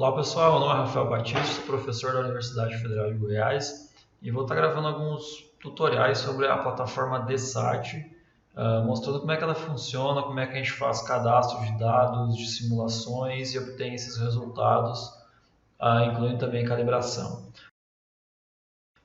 Olá pessoal, meu nome é Rafael Batista, sou professor da Universidade Federal de Goiás e vou estar gravando alguns tutoriais sobre a plataforma DSAT, mostrando como é que ela funciona, como é que a gente faz cadastro de dados, de simulações e obtém esses resultados, incluindo também calibração.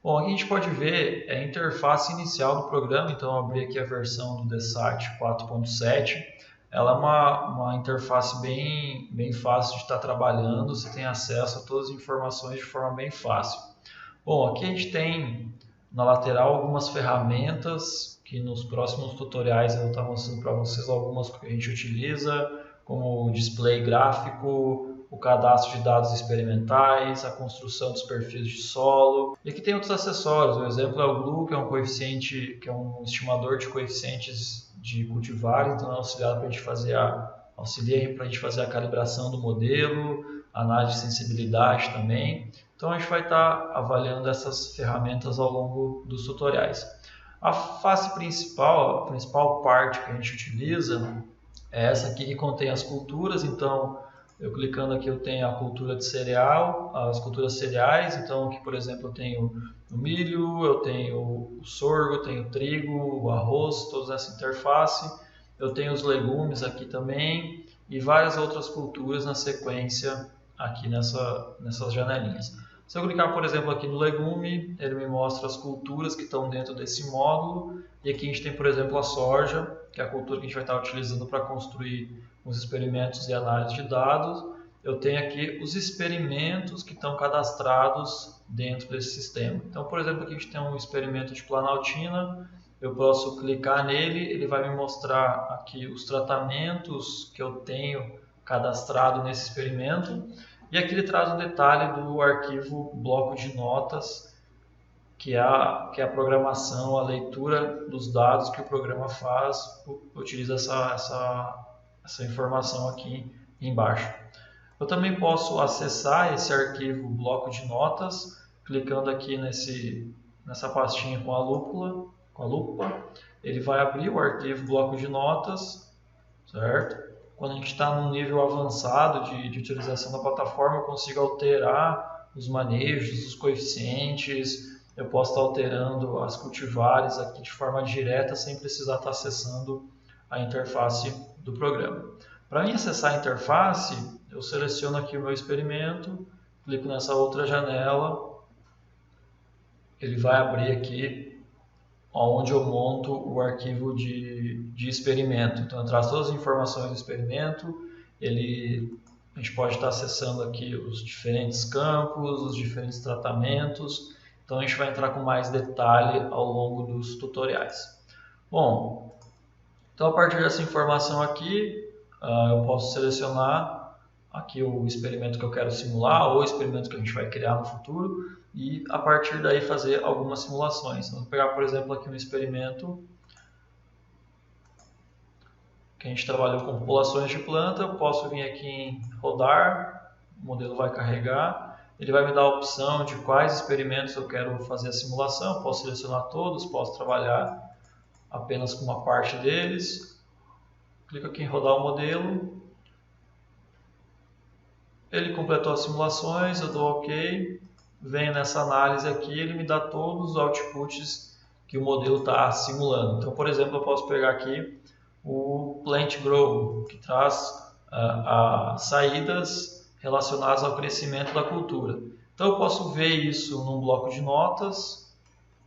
Bom, aqui a gente pode ver a interface inicial do programa, então eu abri aqui a versão do DSAT 4.7. Ela é uma interface bem fácil de estar trabalhando, você tem acesso a todas as informações de forma bem fácil. Bom, aqui a gente tem na lateral algumas ferramentas que nos próximos tutoriais eu vou estar mostrando para vocês algumas que a gente utiliza, como o display gráfico, o cadastro de dados experimentais, a construção dos perfis de solo. E aqui tem outros acessórios, o exemplo é o Glue, que é um coeficiente, que é um estimador de coeficientes de cultivares, então auxilia para a gente fazer a calibração do modelo, análise de sensibilidade também. Então a gente vai estar avaliando essas ferramentas ao longo dos tutoriais. A face principal, a principal parte que a gente utiliza é essa aqui que contém as culturas, então eu clicando aqui eu tenho a cultura de cereal, as culturas cereais, então aqui por exemplo eu tenho o milho, eu tenho o sorgo, eu tenho o trigo, o arroz, todos nessa interface. Eu tenho os legumes aqui também e várias outras culturas na sequência aqui nessas janelinhas. Se eu clicar por exemplo aqui no legume, ele me mostra as culturas que estão dentro desse módulo e aqui a gente tem por exemplo a soja, que é a cultura que a gente vai estar utilizando para construir os experimentos e análise de dados. Eu tenho aqui os experimentos que estão cadastrados dentro desse sistema. Então, por exemplo, aqui a gente tem um experimento de Planaltina, eu posso clicar nele, ele vai me mostrar aqui os tratamentos que eu tenho cadastrado nesse experimento. E aqui ele traz um detalhe do arquivo bloco de notas, que é a programação, a leitura dos dados que o programa faz, utiliza essa informação aqui embaixo. Eu também posso acessar esse arquivo bloco de notas, clicando aqui nessa pastinha com a lupa, ele vai abrir o arquivo bloco de notas, certo? Quando a gente está num nível avançado de utilização da plataforma, eu consigo alterar os manejos, os coeficientes, eu posso estar alterando as cultivares aqui de forma direta, sem precisar estar acessando a interface do programa. Para mim acessar a interface, eu seleciono aqui o meu experimento, clico nessa outra janela, ele vai abrir aqui onde eu monto o arquivo de experimento. Então eu traz todas as informações do experimento, a gente pode estar acessando aqui os diferentes campos, os diferentes tratamentos, então a gente vai entrar com mais detalhe ao longo dos tutoriais. Bom, então a partir dessa informação aqui, eu posso selecionar aqui o experimento que eu quero simular ou o experimento que a gente vai criar no futuro e a partir daí fazer algumas simulações. Então, vou pegar por exemplo aqui um experimento que a gente trabalhou com populações de planta, eu posso vir aqui em rodar, o modelo vai carregar, ele vai me dar a opção de quais experimentos eu quero fazer a simulação, eu posso selecionar todos, posso trabalhar apenas com uma parte deles. Clico aqui em rodar o modelo, ele completou as simulações, eu dou OK, venho nessa análise aqui, ele me dá todos os outputs que o modelo está simulando. Então, por exemplo, eu posso pegar aqui o Plant Grow, que traz saídas relacionadas ao crescimento da cultura. Então, eu posso ver isso num bloco de notas,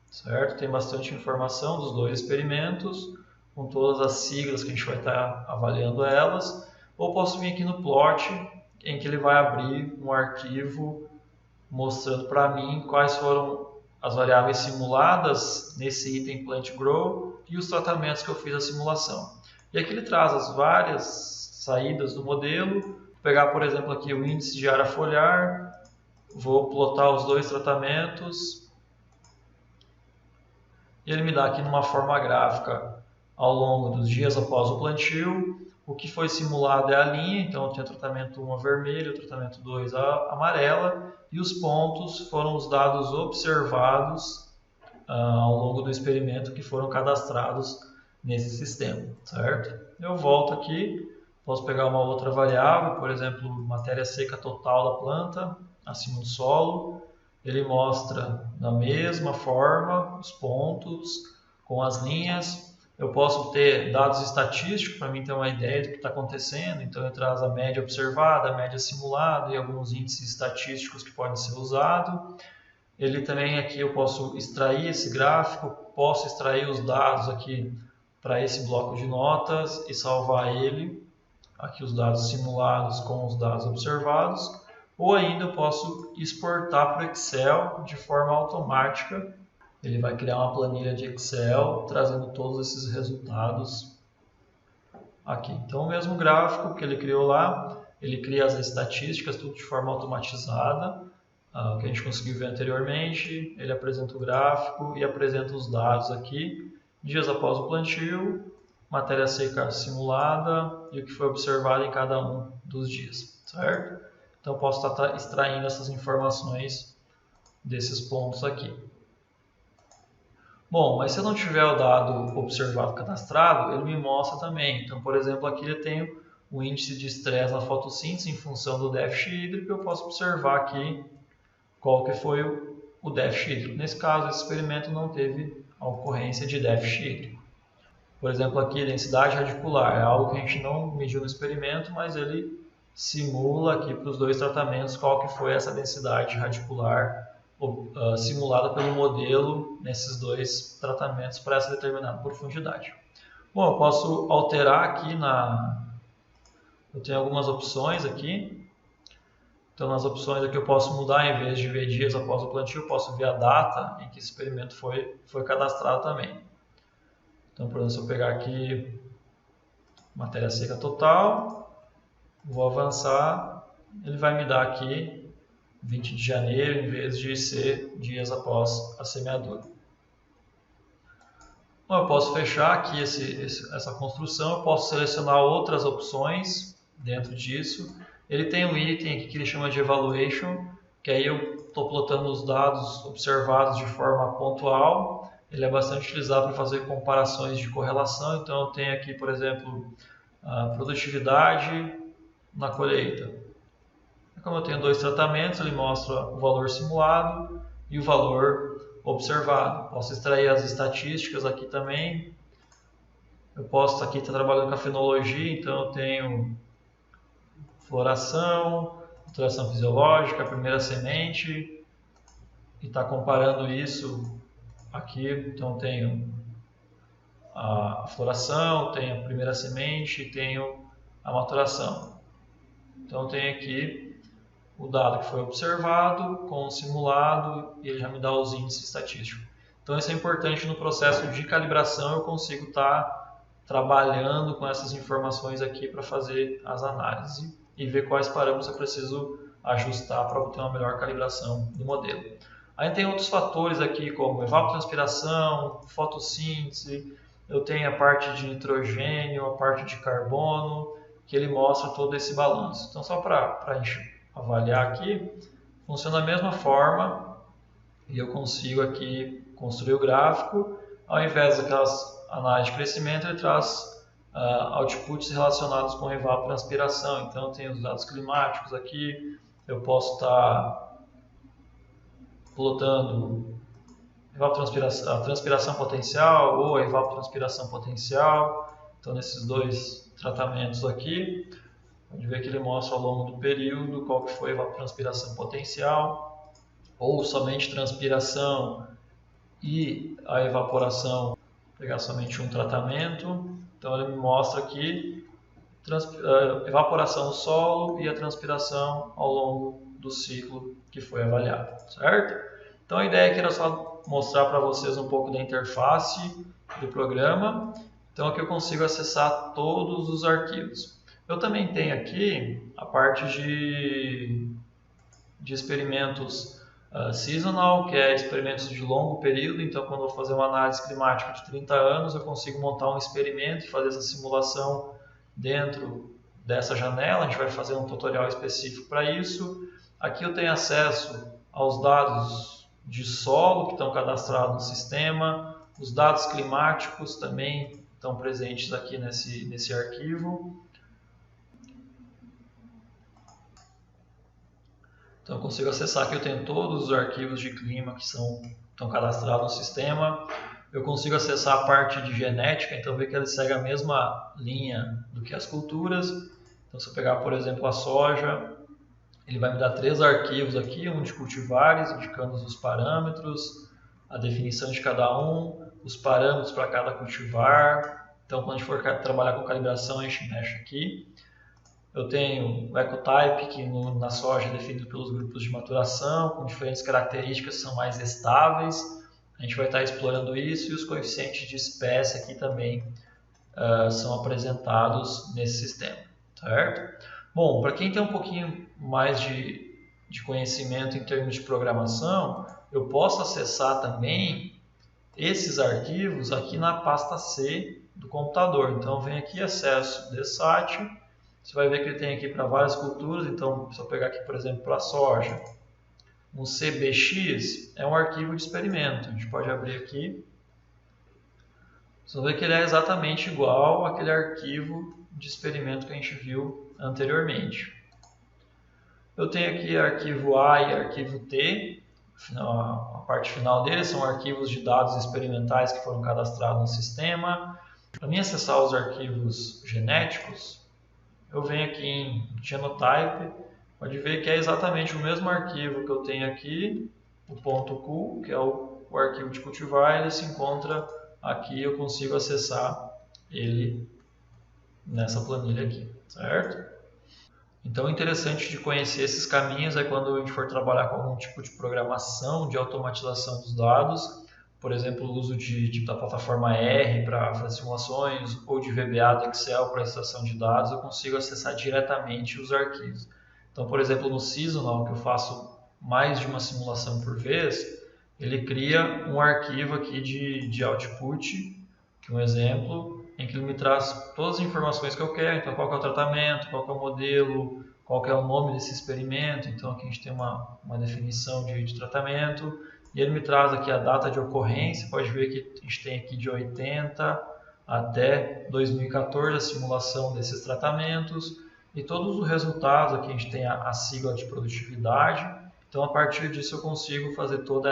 certo? Tem bastante informação dos dois experimentos, com todas as siglas que a gente vai estar avaliando elas, ou posso vir aqui no plot, em que ele vai abrir um arquivo mostrando para mim quais foram as variáveis simuladas nesse item Plant Grow e os tratamentos que eu fiz a simulação. E aqui ele traz as várias saídas do modelo. Vou pegar, por exemplo, aqui o índice de área foliar, vou plotar os dois tratamentos e ele me dá aqui numa forma gráfica ao longo dos dias após o plantio. O que foi simulado é a linha, então eu tenho tratamento 1 vermelho, tratamento 2 amarela, e os pontos foram os dados observados ao longo do experimento que foram cadastrados nesse sistema, certo? Eu volto aqui, Posso pegar uma outra variável, por exemplo, matéria seca total da planta, acima do solo. Ele mostra da mesma forma os pontos com as linhas. Eu posso ter dados estatísticos para mim ter uma ideia do que está acontecendo. Então, ele traz a média observada, a média simulada e alguns índices estatísticos que podem ser usados. Ele também aqui eu posso extrair esse gráfico, posso extrair os dados aqui para esse bloco de notas e salvar ele. Aqui os dados simulados com os dados observados. Ou ainda eu posso exportar para o Excel de forma automática. Ele vai criar uma planilha de Excel trazendo todos esses resultados aqui. Então, o mesmo gráfico que ele criou lá, ele cria as estatísticas, tudo de forma automatizada, que a gente conseguiu ver anteriormente. Ele apresenta o gráfico e apresenta os dados aqui, dias após o plantio, matéria seca simulada e o que foi observado em cada um dos dias, certo? Então, posso estar extraindo essas informações desses pontos aqui. Bom, mas se eu não tiver o dado observado cadastrado, ele me mostra também. Então, por exemplo, aqui eu tenho o índice de estresse na fotossíntese em função do déficit hídrico. Eu posso observar aqui qual que foi o déficit hídrico. Nesse caso, esse experimento não teve a ocorrência de déficit hídrico. Por exemplo, aqui, densidade radicular. É algo que a gente não mediu no experimento, mas ele simula aqui para os dois tratamentos qual que foi essa densidade radicular simulada pelo modelo nesses dois tratamentos para essa determinada profundidade. Bom, eu posso alterar aqui eu tenho algumas opções aqui. Então, nas opções aqui eu posso mudar, em vez de ver dias após o plantio, eu posso ver a data em que esse experimento foi cadastrado também. Então, por exemplo, se eu pegar aqui matéria seca total, vou avançar, ele vai me dar aqui 20 de janeiro, em vez de ser dias após a semeadura. Bom, eu posso fechar aqui essa construção, eu posso selecionar outras opções dentro disso. Ele tem um item aqui que ele chama de Evaluation, que aí eu estou plotando os dados observados de forma pontual. Ele é bastante utilizado para fazer comparações de correlação. Então, eu tenho aqui, por exemplo, a produtividade na colheita. Como eu tenho dois tratamentos, ele mostra o valor simulado e o valor observado. Posso extrair as estatísticas aqui também. Eu posso aqui estar trabalhando com a fenologia, então eu tenho floração, maturação fisiológica, a primeira semente, e está comparando isso aqui. Então tenho a floração, tenho a primeira semente e tenho a maturação. Então tenho aqui o dado que foi observado com o simulado e ele já me dá os índices estatísticos. Então isso é importante no processo de calibração, eu consigo estar trabalhando com essas informações aqui para fazer as análises e ver quais parâmetros eu preciso ajustar para obter uma melhor calibração do modelo. Aí tem outros fatores aqui como evapotranspiração, fotossíntese, eu tenho a parte de nitrogênio, a parte de carbono, que ele mostra todo esse balanço. Então só para a gente avaliar aqui, funciona da mesma forma e eu consigo aqui construir o gráfico. Ao invés daquelas análises de crescimento, ele traz outputs relacionados com evapotranspiração. Então, tem os dados climáticos aqui, eu posso estar plotando a transpiração potencial ou a evapotranspiração potencial. Então, nesses dois tratamentos aqui, pode ver que ele mostra ao longo do período qual que foi a evapotranspiração potencial, ou somente transpiração e a evaporação, vou pegar somente um tratamento. Então ele me mostra aqui a evaporação do solo e a transpiração ao longo do ciclo que foi avaliado, certo? Então a ideia aqui era só mostrar para vocês um pouco da interface do programa. Então aqui eu consigo acessar todos os arquivos. Eu também tenho aqui a parte de experimentos seasonal, que é experimentos de longo período. Então, quando eu vou fazer uma análise climática de 30 anos, eu consigo montar um experimento e fazer essa simulação dentro dessa janela. A gente vai fazer um tutorial específico para isso. Aqui eu tenho acesso aos dados de solo que estão cadastrados no sistema. Os dados climáticos também estão presentes aqui nesse arquivo. Então eu consigo acessar aqui, eu tenho todos os arquivos de clima que estão cadastrados no sistema. Eu consigo acessar a parte de genética, então ver que ele segue a mesma linha do que as culturas. Então se eu pegar, por exemplo, a soja, ele vai me dar 3 arquivos aqui, um de cultivares, indicando os parâmetros, a definição de cada um, os parâmetros para cada cultivar. Então quando a gente for trabalhar com calibração, a gente mexe aqui. Eu tenho o ecotype, que na soja é definido pelos grupos de maturação, com diferentes características que são mais estáveis. A gente vai estar explorando isso, e os coeficientes de espécie aqui também são apresentados nesse sistema, certo? Bom, para quem tem um pouquinho mais de conhecimento em termos de programação, eu posso acessar também esses arquivos aqui na pasta C do computador. Então, vem aqui, acesso DSAT. Você vai ver que ele tem aqui para várias culturas. Então, se eu pegar aqui, por exemplo, para a soja, um CBX é um arquivo de experimento. A gente pode abrir aqui. Você vai ver que ele é exatamente igual àquele arquivo de experimento que a gente viu anteriormente. Eu tenho aqui arquivo A e arquivo T. A parte final deles são arquivos de dados experimentais que foram cadastrados no sistema. Para mim acessar os arquivos genéticos, eu venho aqui em Genotype, pode ver que é exatamente o mesmo arquivo que eu tenho aqui, o .cu, que é o arquivo de cultivar, ele se encontra aqui, eu consigo acessar ele nessa planilha aqui, certo? Então, o interessante de conhecer esses caminhos é quando a gente for trabalhar com algum tipo de programação, de automatização dos dados, por exemplo, o uso da plataforma R para fazer simulações, ou de VBA do Excel para extração de dados, eu consigo acessar diretamente os arquivos. Então, por exemplo, no Seasonal, que eu faço mais de uma simulação por vez, ele cria um arquivo aqui de output, que é um exemplo, em que ele me traz todas as informações que eu quero. Então, qual que é o tratamento, qual que é o modelo, qual que é o nome desse experimento. Então, aqui a gente tem uma definição de tratamento. E ele me traz aqui a data de ocorrência. Pode ver que a gente tem aqui de 80 até 2014 a simulação desses tratamentos. E todos os resultados, aqui a gente tem a sigla de produtividade. Então, a partir disso, eu consigo fazer todo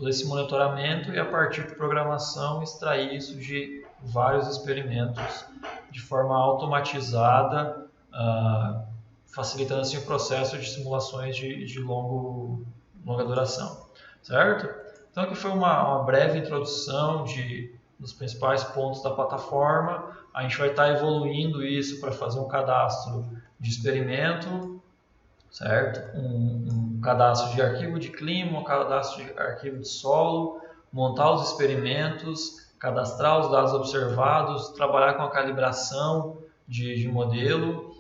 esse monitoramento e, a partir de programação, extrair isso de vários experimentos de forma automatizada, facilitando assim o processo de simulações de longa duração, certo? Então aqui foi uma breve introdução dos principais pontos da plataforma. A gente vai estar evoluindo isso para fazer um cadastro de experimento, certo? Um cadastro de arquivo de clima, um cadastro de arquivo de solo, montar os experimentos, cadastrar os dados observados, trabalhar com a calibração de modelo,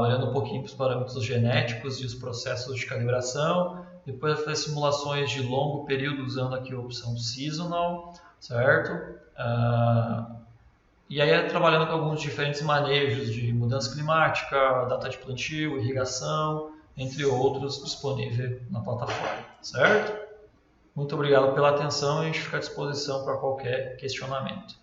olhando um pouquinho para os parâmetros genéticos e os processos de calibração, depois fazer simulações de longo período usando aqui a opção Seasonal, certo? E aí trabalhando com alguns diferentes manejos de mudança climática, data de plantio, irrigação, entre outros, disponível na plataforma, certo? Muito obrigado pela atenção e a gente fica à disposição para qualquer questionamento.